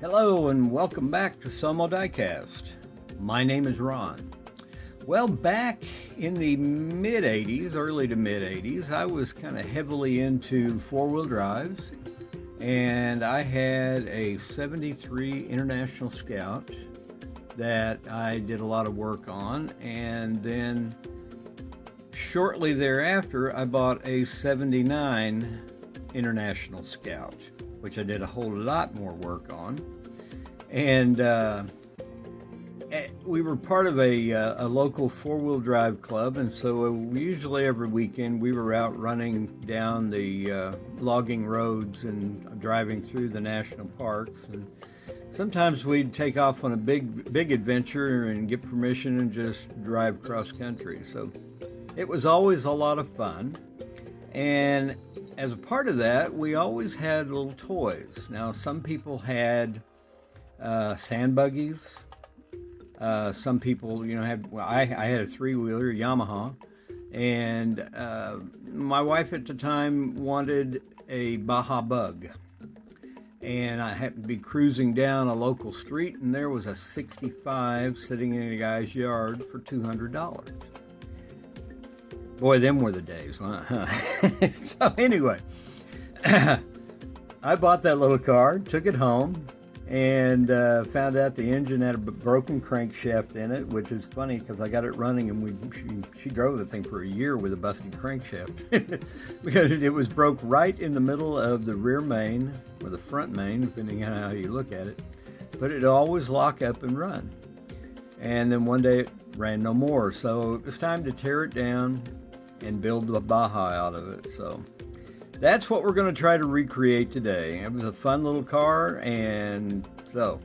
Hello and welcome back to Some Diecast. My name is Ron. Well, back in the mid-80s, early to mid-80s, I was kind of heavily into four-wheel drives, and I had a 73 International Scout that I did a lot of work on, and then shortly thereafter I bought a 79 International Scout, which I did a whole lot more work on. And we were part of a local four-wheel drive club, and so usually every weekend we were out running down the logging roads and driving through the national parks. And sometimes we'd take off on a big adventure and get permission and just drive cross country. So it was always a lot of fun. And as a part of that, we always had little toys. Now, some people had sand buggies. Some people, I had a three-wheeler, Yamaha, and my wife at the time wanted a Baja bug. And I happened to be cruising down a local street, and there was a 65 sitting in a guy's yard for $200. Boy, them were the days, huh? So anyway, I bought that little car, took it home, and found out the engine had a broken crankshaft in it, which is funny because I got it running, and she drove the thing for a year with a busted crankshaft because it was broke right in the middle of the rear main or the front main, depending on how you look at it. But it'd always lock up and run. And then one day it ran no more, so it was time to tear it down and build the Baja out of it. So that's what we're going to try to recreate today. It was a fun little car, and so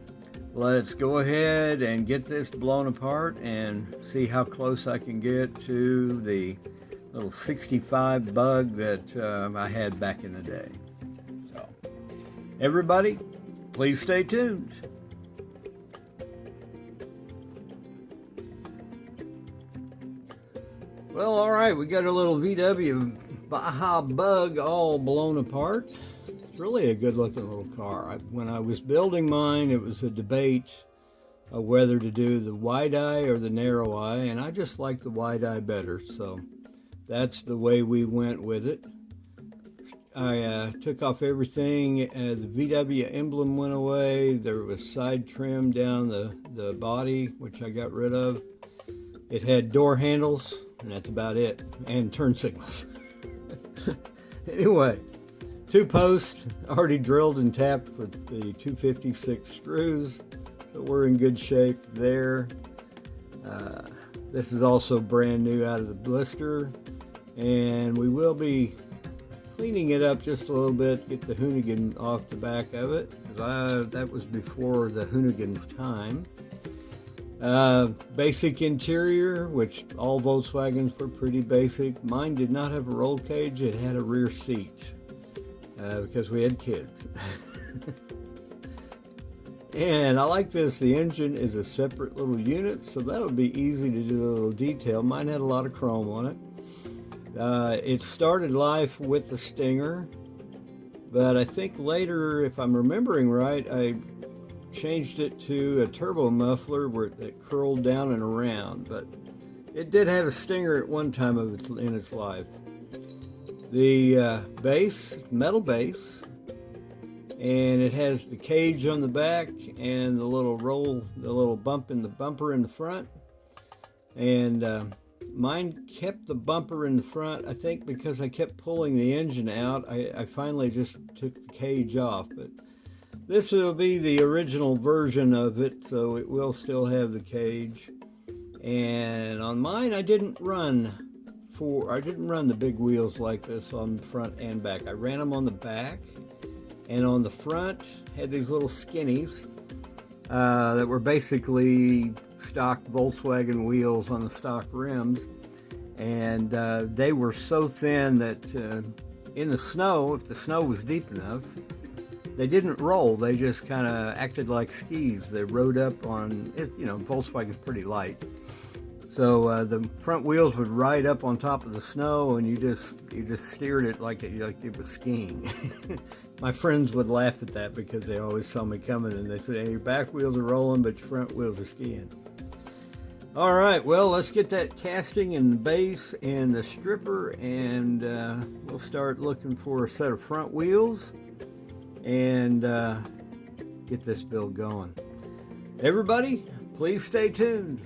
let's go ahead and get this blown apart and see how close I can get to the little 65 bug that I had back in the day. So everybody, please stay tuned. Well, all right, we got a little VW Baja bug all blown apart. It's really a good looking little car. When I was building mine, it was a debate of whether to do the wide eye or the narrow eye, and I just like the wide eye better, so that's the way we went with it. I took off everything. The VW emblem went away. There was side trim down the body, which I got rid of. It had door handles, and that's about it, and turn signals. Anyway, 2 posts already drilled and tapped for the 256 screws, so we're in good shape there. This is also brand new out of the blister, and we will be cleaning it up just a little bit, get the Hoonigan off the back of it, because that was before the Hoonigan's time. Basic interior, which all Volkswagens were pretty basic. Mine did not have a roll cage, it had a rear seat, because we had kids. And I like this, the engine is a separate little unit, so that'll be easy to do a little detail. Mine had a lot of chrome on it. It started life with the Stinger, but I think later, if I'm remembering right, I changed it to a turbo muffler where it curled down and around, but it did have a Stinger at one time in its life. The base, metal base, and it has the cage on the back and the little bump in the bumper in the front. And mine kept the bumper in the front, I think because I kept pulling the engine out. I finally just took the cage off, but this will be the original version of it, so it will still have the cage. And on mine, I didn't run the big wheels like this on the front and back. I ran them on the back, and on the front had these little skinnies that were basically stock Volkswagen wheels on the stock rims, and they were so thin that in the snow, if the snow was deep enough, they didn't roll. They just kind of acted like skis. They rode up on it. Volkswagen's pretty light, So the front wheels would ride up on top of the snow, and you just steered it like it was skiing. My friends would laugh at that because they always saw me coming, and they said, "Hey, your back wheels are rolling, but your front wheels are skiing." All right, well, let's get that casting and the base and the stripper, and we'll start looking for a set of front wheels and get this build going. Everybody, please stay tuned.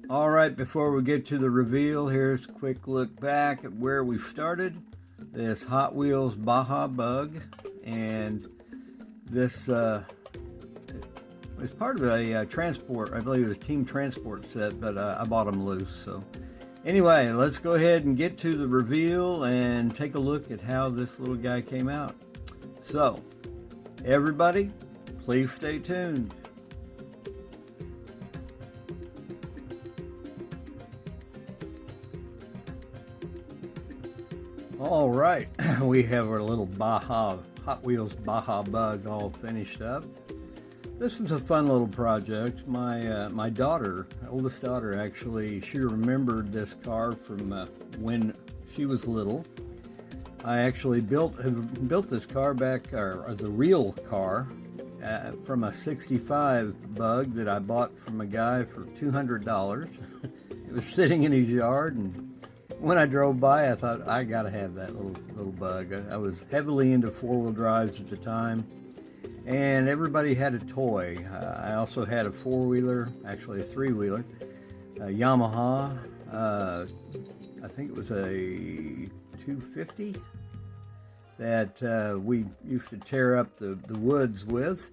All right, before we get to the reveal, here's a quick look back at where we started. This Hot Wheels Baja bug, and this was part of a transport, I believe it was a team transport set, but I bought them loose. So anyway, let's go ahead and get to the reveal and take a look at how this little guy came out. So everybody, please stay tuned. All right, we have our little Baja, Hot Wheels Baja bug all finished up. This was a fun little project. My daughter, oldest daughter actually, she remembered this car from when she was little. I actually built this car back, or as a real car, from a '65 bug that I bought from a guy for $200. It was sitting in his yard, and when I drove by, I thought, I gotta have that little bug. I was heavily into four-wheel drives at the time, and everybody had a toy. I also had a four-wheeler, actually a three-wheeler, a Yamaha. I think it was a 250 that we used to tear up the woods with.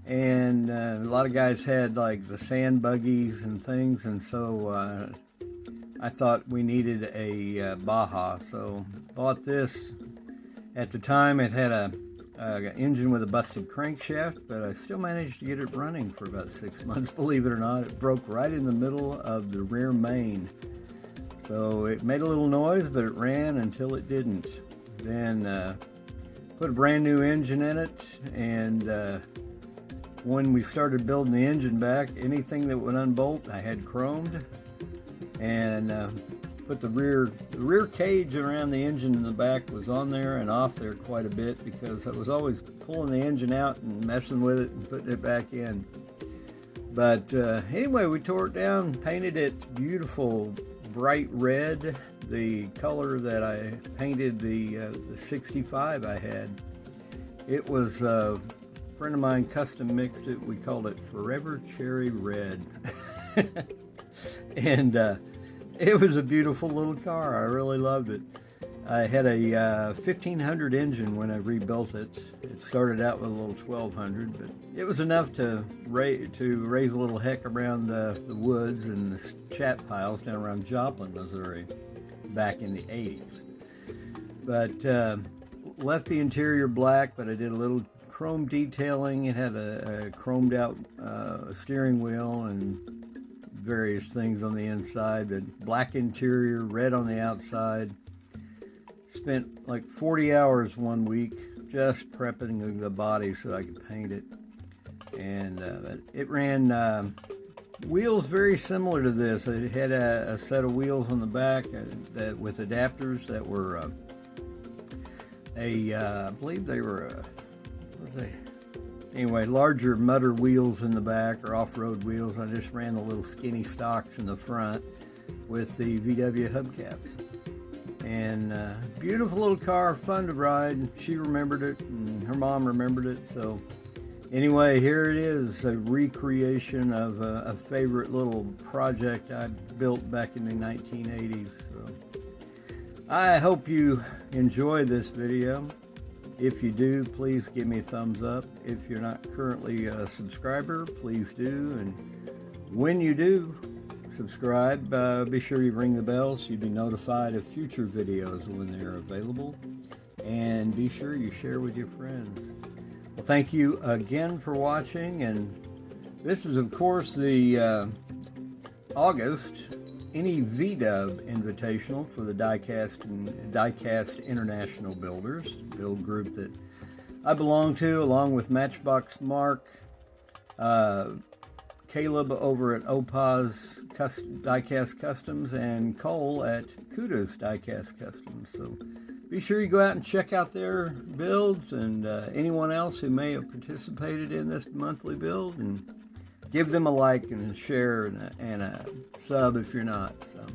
And a lot of guys had like the sand buggies and things, and so I thought we needed a Baja, so bought this. At the time it had a engine with a busted crankshaft, but I still managed to get it running for about 6 months, believe it or not. It broke right in the middle of the rear main. So it made a little noise, but it ran until it didn't. Then put a brand new engine in it, and when we started building the engine back, anything that would unbolt, I had chromed, and put the rear cage around the engine in the back was on there and off there quite a bit, because I was always pulling the engine out and messing with it and putting it back in. But anyway, we tore it down, painted it beautiful bright red, the color that I painted the 65 I had. It was friend of mine custom mixed it. We called it Forever Cherry Red. And it was a beautiful little car. I really loved it. I had a 1500 engine when I rebuilt it. It started out with a little 1200, but it was enough to raise a little heck around the woods and the chat piles down around Joplin, Missouri, back in the 80s. But left the interior black, but I did a little chrome detailing. It had a chromed out steering wheel and various things on the inside, but black interior, red on the outside. Spent like 40 hours one week just prepping the body so I could paint it. And it ran wheels very similar to this. It had a set of wheels on the back that with adapters that were I believe they were anyway, larger mutter wheels in the back, or off-road wheels. I just ran the little skinny stocks in the front with the VW hubcaps. And beautiful little car, fun to ride. She remembered it, and her mom remembered it. So anyway, here it is, a recreation of a favorite little project I built back in the 1980s. So I hope you enjoy this video. If you do, please give me a thumbs up. If you're not currently a subscriber, please do. And when you do subscribe, be sure you ring the bell so you'll be notified of future videos when they're available. And be sure you share with your friends. Well, thank you again for watching. And this is, of course, the August any VW Invitational for the Diecast International Builders, build group that I belong to, along with Matchbox Mark, Caleb over at Opaz Diecast Customs, and Cole at Kudos Diecast Customs. So be sure you go out and check out their builds, and anyone else who may have participated in this monthly build, and give them a like and a share and a sub if you're not. So,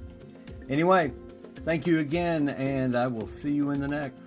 anyway, thank you again, and I will see you in the next.